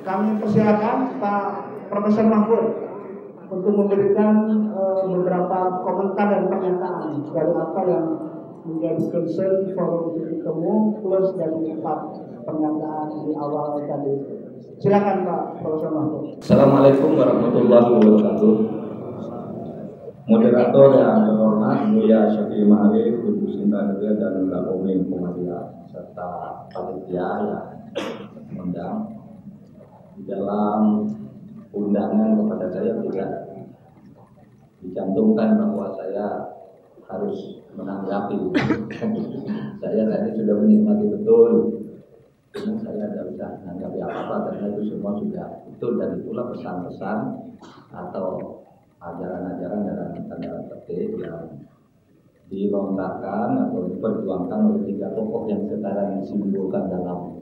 kami persilakan Pak Profesor Mahfud untuk memberikan beberapa komentar dan pernyataan dari apa yang menjadi concern forum titik temu plus dari 4 pernyataan di awal tadi. Silakan Pak Profesor Mahfud. Assalamualaikum warahmatullahi wabarakatuh. Moderator yang terhormat Buya Syafi'i Ma'arif, Ibu Sinta Nuril dan Mbak Oming Pengadilan serta panitia yang mengundang. Di dalam undangan kepada saya tidak dicantumkan bahwa saya harus menanggapi. Saya tadi sudah menikmati betul. Ini saya tidak bisa menanggapi apa-apa karena itu semua sudah betul, dan itulah pesan-pesan atau ajaran-ajaran dalam tanda petik yang dilontarkan atau diperjuangkan oleh 3 tokoh yang sekarang disimbolkan dalam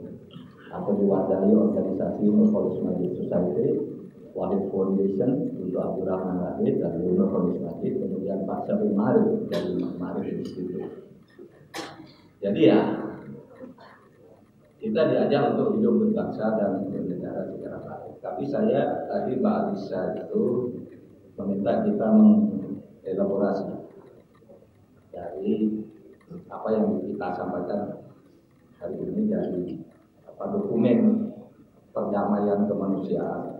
atau diwadahi organisasi Nurholis Majid Society, Wahid Foundation untuk Abdurrahman Wahid dan Nurholis Majid, kemudian Pak Syafi'i Ma'arif dari Ma'arif Institute. Jadi ya, kita diajak untuk hidup berbangsa dan bernegara secara baik. Tapi saya tadi Mbak Alisa itu meminta kita mengelaborasi dari apa yang kita sampaikan hari ini dari dokumen perdamaian kemanusiaan.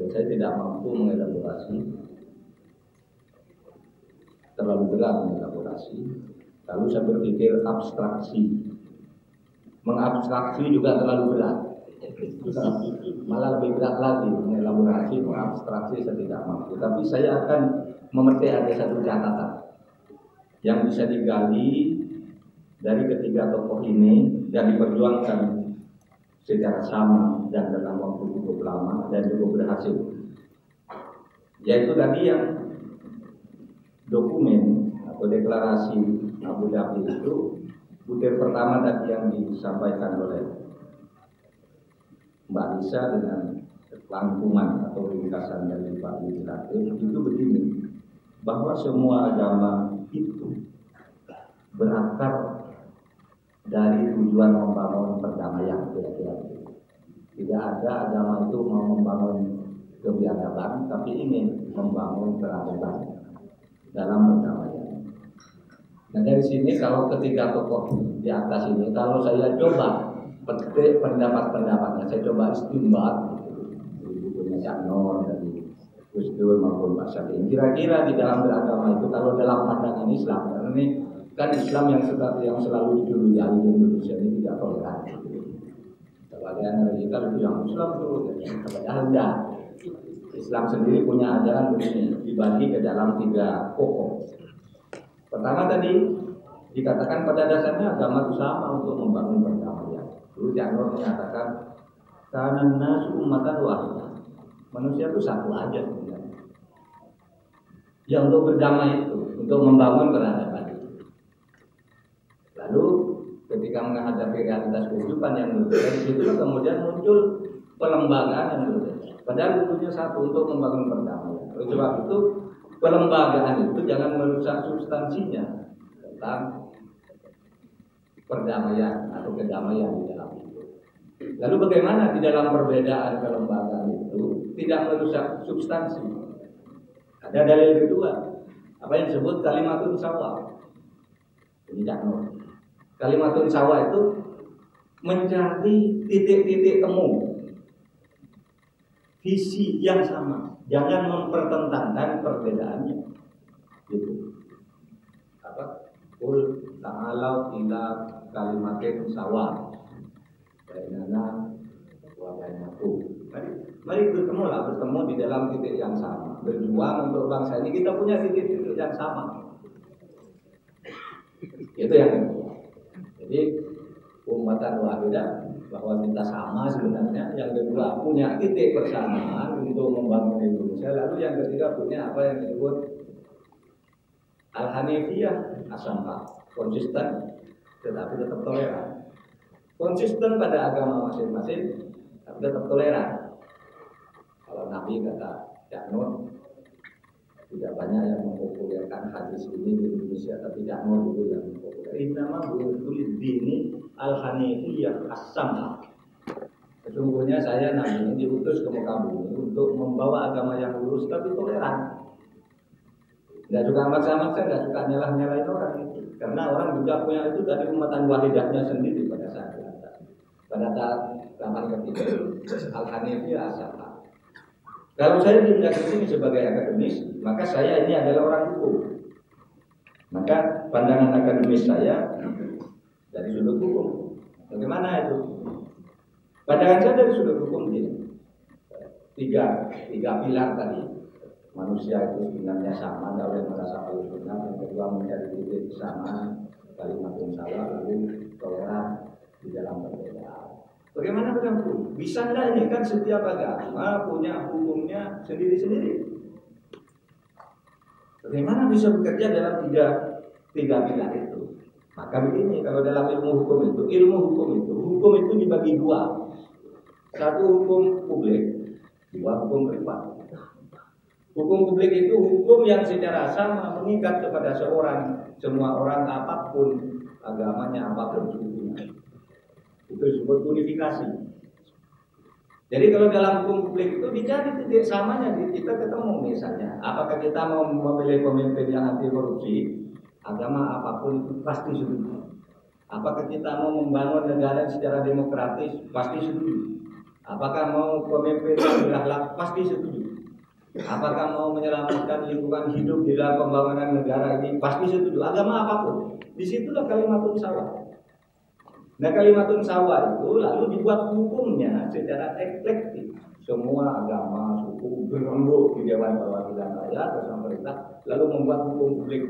Saya tidak mampu mengelaborasi, terlalu berat mengelaborasi. Lalu saya berpikir abstraksi, mengabstraksi juga terlalu berat. Malah lebih berat lagi mengelaborasi, mengabstraksi saya tidak mampu. Tapi saya akan memetik ada satu catatan yang bisa digali dari ketiga tokoh ini dan diperjuangkan secara sama dan dalam waktu cukup lama dan cukup berhasil. Yaitu tadi yang dokumen atau deklarasi Abu Dhabi itu, butir pertama tadi yang disampaikan oleh Mbak Lisa dengan rangkuman atau ringkasan dari Pak Yudhiratif itu begini, bahwa semua agama itu berakar dari tujuan membangun perdamaian, kira-kira begitu. Tidak ada agama itu mau membangun kebiadaban, tapi ingin membangun peradaban dalam perdamaian. Nah dari sini kalau ketiga tokoh di atas ini, kalau saya coba petik pendapat-pendapatnya, saya coba istimbat bukunya Cak Nur dari Gus Dur maupun Pak Syafi'i. Kira-kira di dalam beragama itu, kalau dalam pandangan Islam, karena ini kan Islam yang selalu dijuluki di Indonesia ini tidak toleran. Sebagian dari kita bilang Islam itu, padahal enggak. Islam sendiri punya ajaran begini, dibagi ke dalam 3 pokok. Pertama tadi dikatakan pada dasarnya agama itu sama untuk membangun perdamaian. Dulu Cak Nur menyatakan karena nasu ummatan wahidah, manusia itu satu aja sebenarnya. Ya untuk berdamai itu, untuk membangun peradaban itu. Lalu ketika menghadapi realitas kehidupan yang berbeda, disitulah kemudian muncul pelembagaan yang berbeda. Padahal dulunya satu, untuk membangun perdamaian. Oleh sebab itu pelembagaan itu jangan merusak substansinya tentang perdamaian atau kedamaian di dalam itu. Lalu bagaimana di dalam perbedaan kelembagaan itu tidak merusak substansi? Ada dalil kedua, apa yang disebut kalimatun sawah. Ini Cak Nur. Kalimatun sawah itu mencari titik-titik temu, visi yang sama, jangan mempertentangkan perbedaannya. Gitu. Apa? Qul ta'alau ila kalimatin sawah bainana wa bainakum. Mari bertemu di dalam titik yang sama. Berjuang untuk bangsa ini, kita punya titik-titik yang sama. Itu yang kedua. Jadi ummatan wahidah, bahwa kita sama sebenarnya. Yang kedua punya titik persamaan untuk membangun Indonesia. Lalu yang ketiga punya apa yang disebut Al-Hanifiyah, as-Samha, konsisten tetapi tetap toleran. Konsisten pada agama masing-masing tapi tetap toleran. Kalau Nabi kata Cak Nur, tidak banyak yang mempopulerkan hadis ini di Indonesia, tapi Cak Nur itu yang mempopulerkan. Innama bu'ithul dini al-Hanifiyah as-Samha. Sesungguhnya saya Nabi diutus ke muka bumi untuk membawa agama yang lurus tapi toleran. Nggak suka maksa-maksa, nggak suka nyalah-nyalain orang itu. Karena orang juga punya itu dari umatan walidahnya sendiri pada saat itu. Pada saat zaman ketika Al-Hanifiyah Asyafa. Kalau saya tidak di sini sebagai akademis, maka saya ini adalah orang hukum. Maka pandangan akademis saya dari sudut hukum. Bagaimana itu? Pandangan saya dari sudut hukum ini. Tiga pilar tadi. Manusia itu sebenarnya sama, tidak boleh merasa paling benar. Yang kedua mencari titik sama, kalimat yang salah, lalu toleran di dalam perbedaan. Bagaimana dengan hukum? Bisa enggak ini kan setiap agama punya hukumnya sendiri-sendiri. Bagaimana bisa bekerja dalam tiga pilar itu? Maka begini, kalau dalam ilmu hukum itu dibagi dua. Satu hukum publik, dua hukum privat. Hukum publik itu hukum yang secara sama mengikat kepada semua orang apapun agamanya, apapun sukunya. Itu disebut unifikasi. Jadi kalau dalam hukum publik itu dicari titik samanya, kita ketemu misalnya, apakah kita mau memilih pemimpin yang anti korupsi, agama apapun itu pasti setuju. Apakah kita mau membangun negara secara demokratis, pasti setuju. Apakah mau pemimpin yang berakhlak, pasti setuju. Apakah mau menyelamatkan lingkungan hidup di dalam pembangunan negara ini, pasti setuju. Agama apapun, disitulah kalimatun sawah. Nah kalimatun sawah itu lalu dibuat hukumnya secara eklektik. Semua agama, suku berembuk di Dewan Perwakilan Rakyat bersama pemerintah, lalu membuat hukum publik.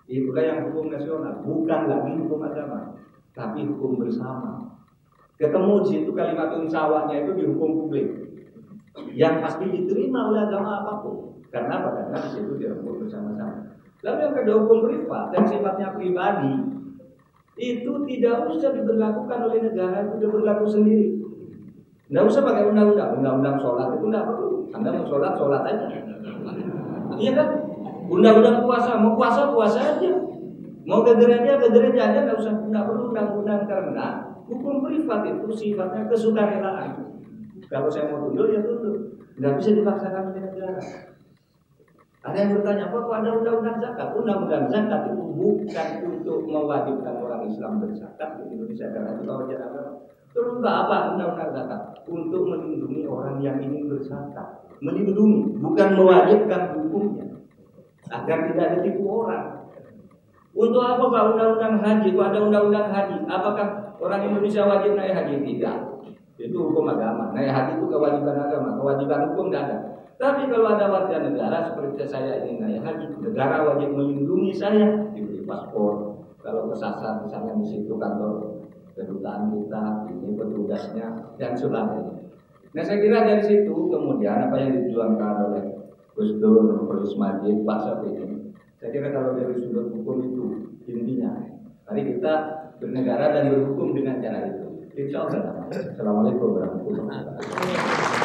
Itulah yang hukum nasional, bukan lagi hukum agama, tapi hukum bersama. Ketemu di situ kalimatun sawahnya itu di hukum publik, yang pasti diterima oleh agama apapun. Karena apa? Karena di situ dirembuk bersama-sama. Lalu yang kedua hukum privat yang sifatnya pribadi, itu tidak usah diberlakukan oleh negara, itu berlaku sendiri. Tidak usah pakai undang-undang sholat itu tidak perlu. Anda mau sholat aja. Iya kan? Undang-undang puasa, mau puasa aja. Mau ke gereja aja, tidak perlu undang-undang karena hukum privat itu sifatnya kesukarelaan. Kalau saya mau tunduk ya tunduk, nggak bisa dipaksakan oleh negara. Ada yang bertanya, apa ada undang-undang zakat? Undang-undang zakat itu bukan untuk mewajibkan orang Islam berzakat di Indonesia karena itu wajib agama. Terus apa undang-undang zakat? Untuk melindungi orang yang ingin berzakat, melindungi, bukan mewajibkan hukumnya agar tidak ditipu orang. Untuk apa Pak undang-undang haji? Kalau ada undang-undang haji, apakah orang Indonesia wajib naik haji? Tidak. Itu hukum agama. Naik haji itu kewajiban agama, kewajiban hukum tidak ada. Tapi kalau ada warga negara seperti saya ini naik haji, negara wajib melindungi saya, diberi paspor. Kalau kesasar misalnya di situ kantor kedutaan kita, ini petugasnya dan sebagainya. Nah saya kira dari situ kemudian apa yang dijuangkan oleh Gus Dur, Prof. Majid, Pak Syafi'i. Saya kira kalau dari sudut hukum itu intinya, mari kita bernegara dan berhukum dengan cara itu. Insya Allah. Assalamualaikum warahmatullahi wabarakatuh.